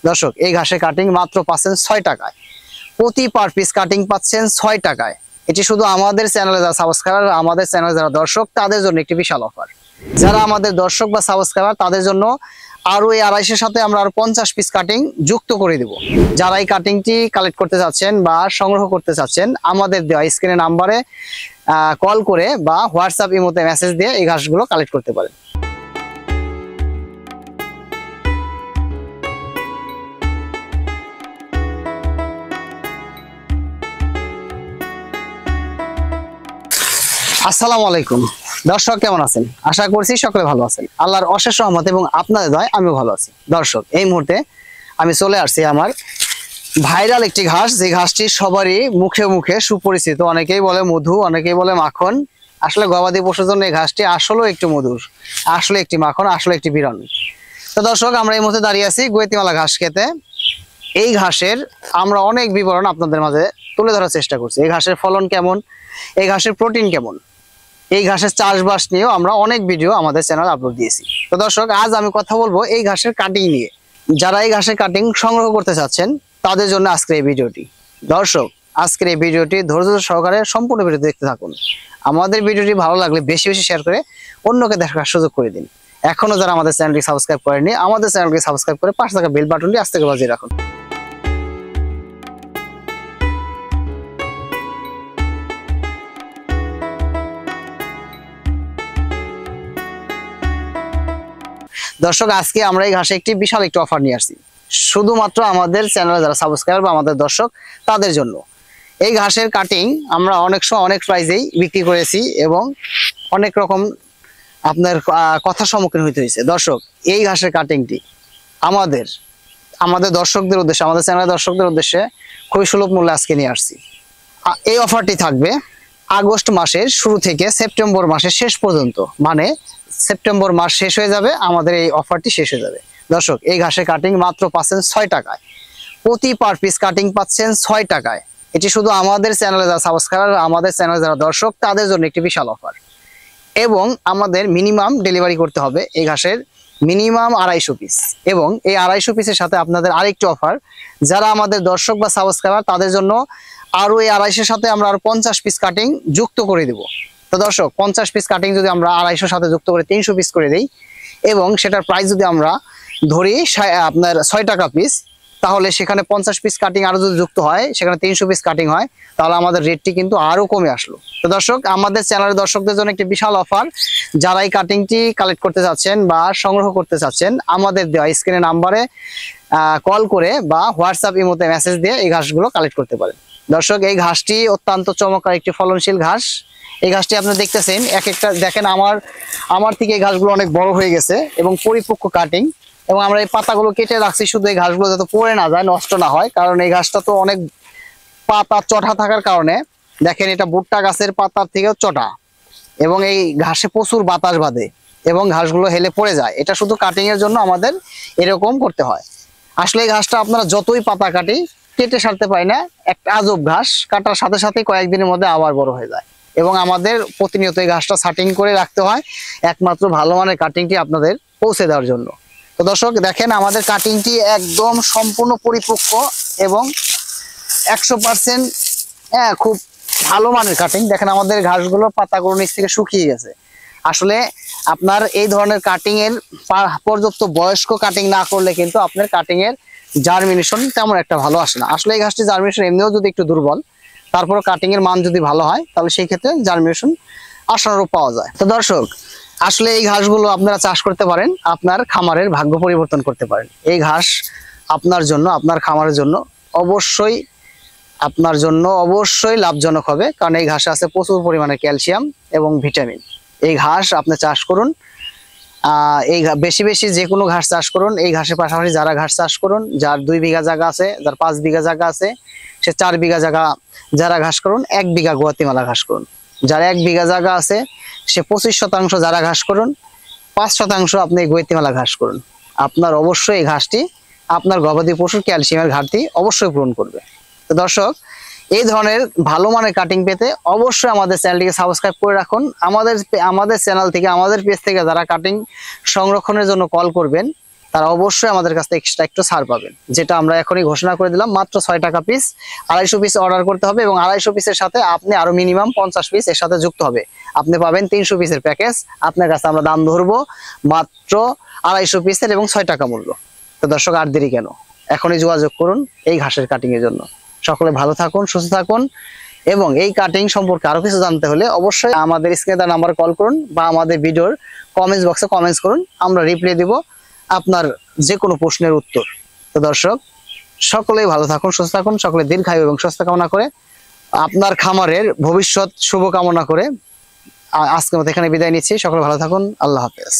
দর্শক, এই ঘাসের কাটিং মাত্র পাচ্ছেন 6 টাকায়। প্রতি পার পিস কাটিং পাচ্ছেন 6 টাকায়। এটি শুধু আমাদের চ্যানেলে যারা সাবস্ক্রাইবার, আমাদের চ্যানেলে যারা দর্শক, তাদের জন্য একটি বিশাল অফার। যারা আমাদের দর্শক বা সাবস্ক্রাইবার, তাদের জন্য আরো এই 250 সাথে আমরা আরো 50 পিস কাটিং যুক্ত করে দেব। যারা এই কাটিংটি কালেক্ট করতে চাচ্ছেন বা সংগ্রহ করতে চাচ্ছেন, আমাদের দেওয়া স্ক্রিনে নাম্বারে কল করে বা হোয়াটসঅ্যাপ ইমোতে মেসেজ দিয়ে এই ঘাসগুলো কালেক্ট করতে পারেন। আসসালামু আলাইকুম দর্শক, কেমন আছেন? আশা করছি সকলে ভালো আছেন। আল্লাহর অশেষ রহমত এবং আপনাদের দয়ায় আমিও ভালো আছি। দর্শক, এই মুহূর্তে আমি চলে আসছি আমার ভাইরাল একটি ঘাস, যে ঘাসটি সবারই মুখে মুখে সুপরিচিত। অনেকেই বলে মধু, অনেকেই বলে মাখন। আসলে গবাদি পশুর জন্য এই ঘাসটি আসলেও একটু মধুর, আসলে একটি মাখন, আসলে একটি বিরল। তো দর্শক, আমরা এই মুহূর্তে দাঁড়িয়ে আছি গুয়েতিমালা ঘাস খেতে। এই ঘাসের আমরা অনেক বিবরণ আপনাদের মাঝে তুলে ধরার চেষ্টা করছি। এই ঘাসের ফলন কেমন, এই ঘাসের প্রোটিন কেমন, এই ঘাসের চাষবাস নিয়েও আমরা অনেক ভিডিও আমাদের চ্যানেলে আপলোড দিয়েছি। তো দর্শক, আজ আমি কথা বলবো এই ঘাসের কাটিং নিয়ে। যারা এই ঘাসের কাটিং সংগ্রহ করতে চাচ্ছেন, তাদের জন্য আজকের এই ভিডিওটি। দর্শক, আজকের এই ভিডিওটি ধৈর্য সহকারে সম্পূর্ণ ভিডিও দেখতে থাকুন। আমাদের ভিডিওটি ভালো লাগলে বেশি বেশি শেয়ার করে অন্যকে দেখার সুযোগ করে দিন। এখনো যারা আমাদের চ্যানেলটি সাবস্ক্রাইব করেননি, আমাদের চ্যানেলটি সাবস্ক্রাইব করে পাশে থাকা বেল বাটনটি আজ থেকে বাজিয়ে রাখুন। দর্শক, আজকে আমরা এই ঘাসে একটি বিশাল একটি অফার নিয়ে আসছি, শুধুমাত্র আমাদের চ্যানেলে যারা সাবস্ক্রাইবার বা আমাদের দর্শক, তাদের জন্য। এই ঘাসের কাটিং আমরা অনেক সময় অনেক প্রাইজেই বিক্রি করেছি এবং অনেক রকম আপনার কথার সম্মুখীন হইতে হয়েছে। দর্শক, এই ঘাসের কাটিংটি আমাদের দর্শকদের উদ্দেশ্যে, আমাদের চ্যানেলের দর্শকদের উদ্দেশ্যে খুবই সুলভ মূল্যে আজকে নিয়ে আসছি। এই অফারটি থাকবে আগস্ট মাসের শুরু থেকে সেপ্টেম্বর মাসের শেষ পর্যন্ত, মানে সেপ্টেম্বর মাস শেষ হয়ে যাবে, আমাদের এই অফারটি শেষ হয়ে যাবে। দর্শক, এই ঘাসের কাটিং মাত্র পাচ্ছেন 6 টাকায়। প্রতি পার পিস কাটিং পাচ্ছেন 6 টাকায়। এটি শুধু আমাদের চ্যানেলে যারা সাবস্ক্রাইবার, আমাদের চ্যানেলে যারা দর্শক, তাদের জন্য একটি বিশাল অফার। এবং আমাদের মিনিমাম ডেলিভারি করতে হবে এই ঘাসের মিনিমাম 250 পিস। এবং এই 250 পিসের সাথে আপনাদের আরেকটি অফার, যারা আমাদের দর্শক বা সাবস্ক্রাইবার, তাদের জন্য আরো এই 250 সাথে আমরা আরো 50 পিস কাটিং যুক্ত করে দেব। তো দর্শক, 50 পিস কাটিং যদি আমরা 250 সাথে যুক্ত করে 300 পিস করে দেই, এবং সেটার প্রাইস যদি আমরা ধরি আপনার 6 টাকা পিস, তাহলে সেখানে 50 পিস কাটিং আরো যদি যুক্ত হয়, সেখানে 300 পিস কাটিং হয়, তাহলে আমাদের রেটটি কিন্তু আরো কমে আসলো। তো দর্শক, আমাদের চ্যানেলের দর্শকদের জন্য একটি বিশাল অফার। যারা এই কাটিংটি কালেক্ট করতে চাচ্ছেন বা সংগ্রহ করতে চাচ্ছেন, আমাদের দেওয়া স্ক্রিনে নাম্বারে কল করে বা হোয়াটসঅ্যাপ ইমোতে মেসেজ দিয়ে এই ঘাসগুলো কালেক্ট করতে পারেন। দর্শক, এই ঘাসটি অত্যন্ত চমৎকার একটি ফলনশীল ঘাস। এই ঘাসটি আপনি দেখতেছেন, এক একটা দেখেন, আমার থেকে এই ঘাসগুলো অনেক বড় হয়ে গেছে এবং পরিপক্ক কাটিং। এবং আমরা এই পাতাগুলো কেটে রাখছি শুধু এই ঘাসগুলো যাতে পড়ে না যায়, নষ্ট না হয়, কারণ এই ঘাসটা তো অনেক পাতা চটা থাকার কারণে, দেখেন এটা ভুট্টা গাছের পাতার থেকেও চটা, এবং এই ঘাসে প্রচুর বাতাস বাঁধে এবং ঘাসগুলো হেলে পড়ে যায়। এটা শুধু কাটিং এর জন্য আমাদের এরকম করতে হয়। আসলে এই ঘাসটা আপনারা যতই পাতা কাটি, কেটে সারতে পারি না। একটা আজব ঘাস, কাটার সাথে সাথে কয়েকদিনের মধ্যে আবার বড় হয়ে যায়। এবং আমাদের প্রতিনিয়ত এই ঘাসটা কাটিং করে রাখতে হয়, একমাত্র ভালো মানের কাটিংটি আপনাদের পৌঁছে দেওয়ার জন্য। তো দর্শক, দেখেন আমাদের কাটিংটি একদম সম্পূর্ণ পরিপক্ক এবং 100% খুব ভালো মানের কাটিং। দেখেন আমাদের ঘাসগুলো, পাতাগুলো নিচ থেকে শুকিয়ে গেছে। আসলে আপনার এই ধরনের কাটিং এর পর্যাপ্ত বয়স্ক কাটিং না করলে কিন্তু আপনার কাটিং এর জার্মিনেশন তেমন একটা ভালো আসে না। আসলে এই ঘাসটি জার্মিনেশন এমনিও যদি একটু দুর্বল, তারপরে কাটিং এর মান যদি ভালো হয়, তাহলে সেই ক্ষেত্রে জার্মিনেশন আশানুরূপ পাওয়া যায়। তো দর্শক, আসলে এই ঘাসগুলো আপনারা চাষ করতে পারেন, আপনার খামারের ভাগ্য পরিবর্তন করতে পারেন। এই ঘাস আপনার জন্য, আপনার খামারের জন্য অবশ্যই লাভজনক হবে, কারণ এই ঘাসে আছে প্রচুর পরিমাণে ক্যালসিয়াম এবং ভিটামিন। এই ঘাস আপনি চাষ করুন, এই বেশি বেশি যে কোনো ঘাস চাষ করুন। এই ঘাসের পাশাপাশি যারা ঘাস চাষ করুন, যার 2 বিঘা জায়গা আছে, যার 5 বিঘা জায়গা আছে, সে 4 বিঘা জায়গা যারা ঘাস করুন, 1 বিঘা গুয়াতিমালা ঘাস করুন। যার 1 বিঘা জায়গা আছে, সে 25% যারা ঘাস করুন, 5% আপনি গুয়াতিমালা ঘাস করুন। আপনার অবশ্যই এই ঘাসটি আপনার গবাদি পশুর ক্যালসিয়ামের ঘাটতি অবশ্যই পূরণ করবে। তো দর্শক, এই ধরনের ভালো মানের কাটিং পেতে অবশ্যই আমাদের চ্যানেলটিকে সাবস্ক্রাইব করে রাখুন। আমাদের চ্যানেল থেকে, আমাদের পেজ থেকে যারা কাটিং সংরক্ষণের জন্য কল করবেন, তারা অবশ্যই আমাদের কাছ থেকে এক্সট্রা একটু ছাড় পাবেন, যেটা আমরা এখনই ঘোষণা করে দিলাম। মাত্র 6 টাকা পিস, 250 পিস অর্ডার করতে হবে এবং 250 পিসের সাথে আপনি আরো মিনিমাম 50 পিস এর সাথে যুক্ত হবে। আপনি পাবেন 300 পিসের প্যাকেজ। আপনার কাছে আমরা দাম ধরবো মাত্র 250 পিসের এবং 6 টাকা মূল্য। তো দর্শক, আর দেরি কেন, এখনই যোগাযোগ করুন এই ঘাসের কাটিং এর জন্য। সকলে ভালো থাকুন, সুস্থ থাকুন এবং এই কাটিং সম্পর্কে আরো কিছু জানতে হলে অবশ্যই আমাদের স্ক্রিনে দেওয়া নাম্বারে কল করুন বা আমাদের ভিডিওর কমেন্টস বক্সে কমেন্টস করুন, আমরা রিপ্লাই দিব আপনার যে কোনো প্রশ্নের উত্তর। তো দর্শক, সকলেই ভালো থাকুন, সুস্থ থাকুন, সকলে দীর্ঘায়ু এবং সুস্থ কামনা করে, আপনার খামারের ভবিষ্যৎ শুভ কামনা করে আজকের মতো এখানে বিদায় নিচ্ছি। সকলে ভালো থাকুন, আল্লাহ হাফেজ।